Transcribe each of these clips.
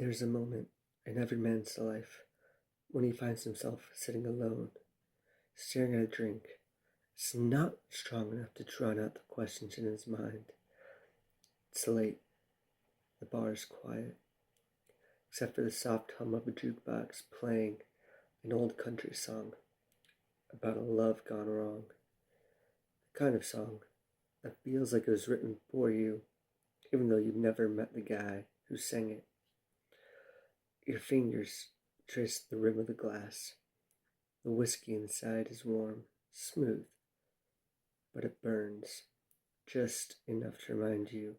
There's a moment in every man's life when he finds himself sitting alone, staring at a drink. It's not strong enough to drown out the questions in his mind. It's late. The bar is quiet, except for the soft hum of a jukebox playing an old country song about a love gone wrong. The kind of song that feels like it was written for you, even though you've never met the guy who sang it. Your fingers trace the rim of the glass. The whiskey inside is warm, smooth, but it burns just enough to remind you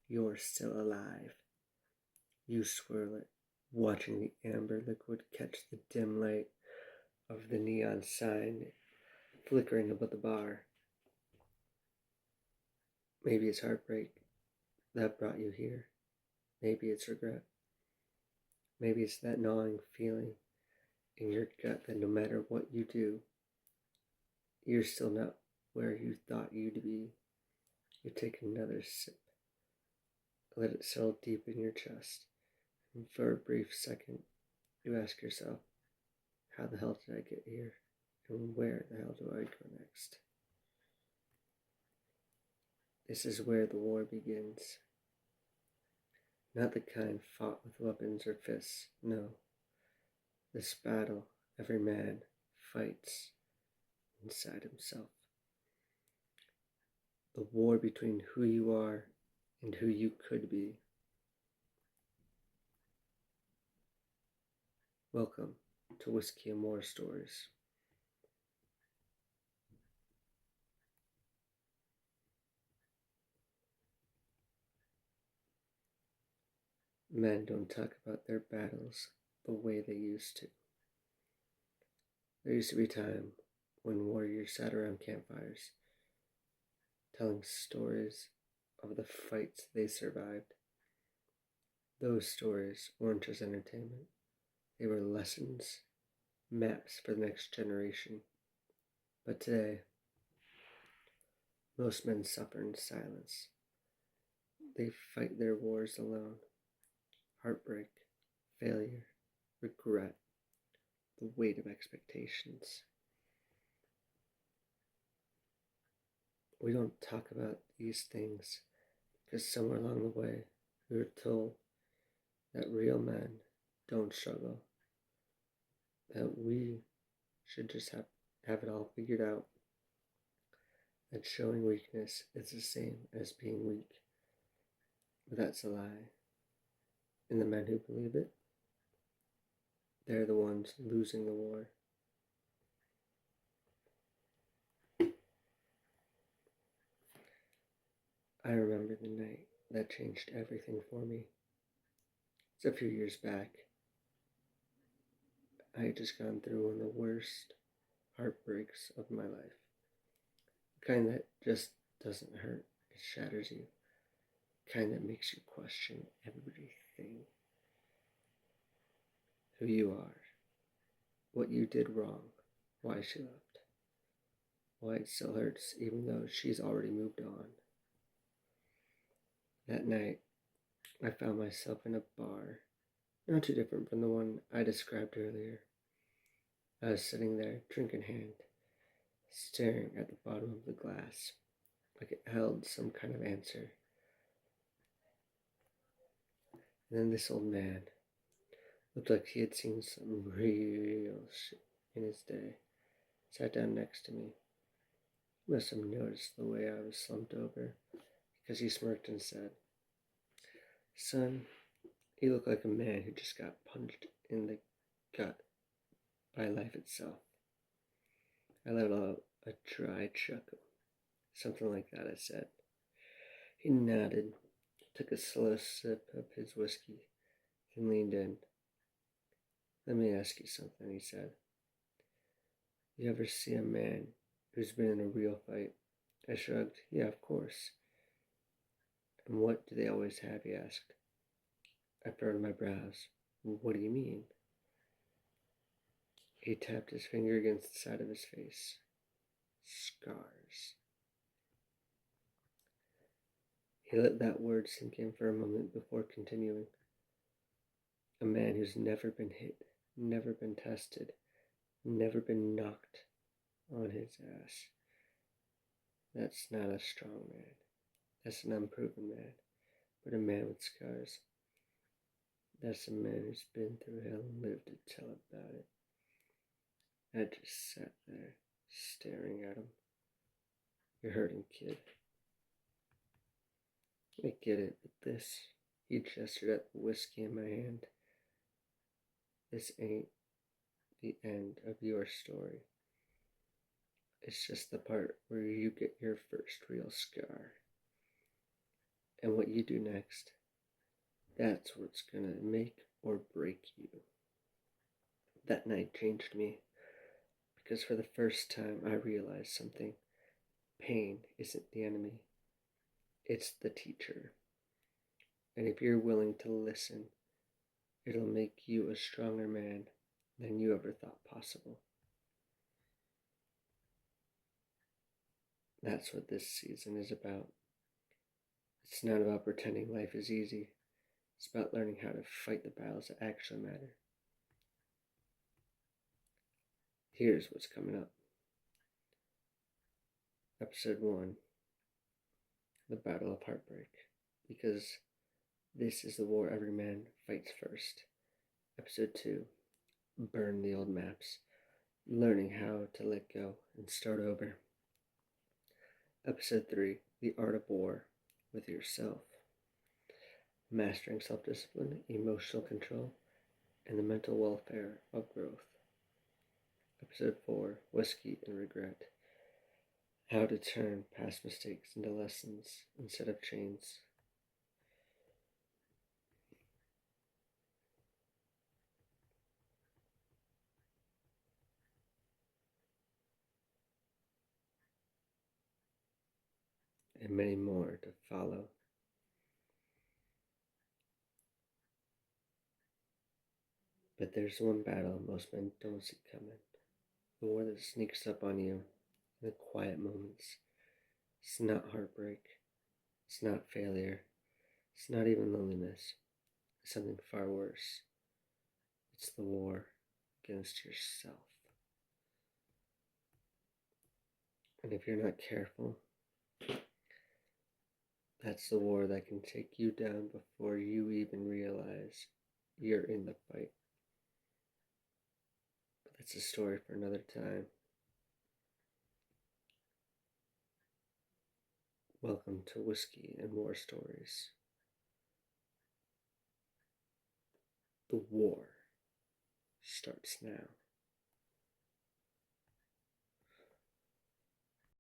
you're still alive. You swirl it, watching the amber liquid catch the dim light of the neon sign flickering above the bar. Maybe it's heartbreak that brought you here. Maybe it's regret. Maybe it's that gnawing feeling in your gut that no matter what you do, you're still not where you thought you'd be. You take another sip, let it settle deep in your chest, and for a brief second, you ask yourself, how the hell did I get here? And where the hell do I go next? This is where the war begins. Not the kind fought with weapons or fists, no. This battle every man fights inside himself. The war between who you are and who you could be. Welcome to Whiskey and More Stories. Men don't talk about their battles the way they used to. There used to be a time when warriors sat around campfires, telling stories of the fights they survived. Those stories weren't just entertainment. They were lessons, maps for the next generation. But today, most men suffer in silence. They fight their wars alone. Heartbreak, failure, regret, the weight of expectations. We don't talk about these things because somewhere along the way we were told that real men don't struggle, that we should just have it all figured out, that showing weakness is the same as being weak. But that's a lie. And the men who believe it, they're the ones losing the war. I remember the night that changed everything for me. It's a few years back. I had just gone through one of the worst heartbreaks of my life. The kind that just doesn't hurt, it shatters you. The kind that makes you question everything. Who you are, what you did wrong, why she left, why it still hurts even though she's already moved on. That night, I found myself in a bar, not too different from the one I described earlier. I was sitting there, drink in hand, staring at the bottom of the glass, like it held some kind of answer. And then this old man looked like he had seen some real shit in his day. Sat down next to me. He must have noticed the way I was slumped over, because he smirked and said, "Son, you look like a man who just got punched in the gut by life itself." I let out a dry chuckle. Something like that, I said. He nodded, took a slow sip of his whiskey, and leaned in. "Let me ask you something," he said. "You ever see a man who's been in a real fight?" I shrugged. "Yeah, of course." "And what do they always have?" he asked. I furrowed my brows. "What do you mean?" He tapped his finger against the side of his face. "Scars." He let that word sink in for a moment before continuing. A man who's never been hit, never been tested, never been knocked on his ass. That's not a strong man. That's an unproven man. But a man with scars. That's a man who's been through hell and lived to tell about it. I just sat there, staring at him. You're hurting, kid. I get it, but this, he gestured at the whiskey in my hand. This ain't the end of your story. It's just the part where you get your first real scar. And what you do next, that's what's gonna make or break you. That night changed me, because for the first time I realized something. Pain isn't the enemy, it's the teacher. And if you're willing to listen, it'll make you a stronger man than you ever thought possible. That's what this season is about. It's not about pretending life is easy. It's about learning how to fight the battles that actually matter. Here's what's coming up. Episode 1, the Battle of Heartbreak. Because this is the war every man fights first. Episode 2, Burn the Old Maps. Learning how to let go and start over. Episode 3, The Art of War with Yourself. Mastering self-discipline, emotional control, and the mental welfare of growth. Episode 4, Whiskey and Regret. How to turn past mistakes into lessons instead of chains. And many more to follow. But there's one battle most men don't see coming. The war that sneaks up on you in the quiet moments. It's not heartbreak. It's not failure. It's not even loneliness. It's something far worse. It's the war against yourself. And if you're not careful, that's the war that can take you down before you even realize you're in the fight. But that's a story for another time. Welcome to Whiskey and War Stories. The war starts now.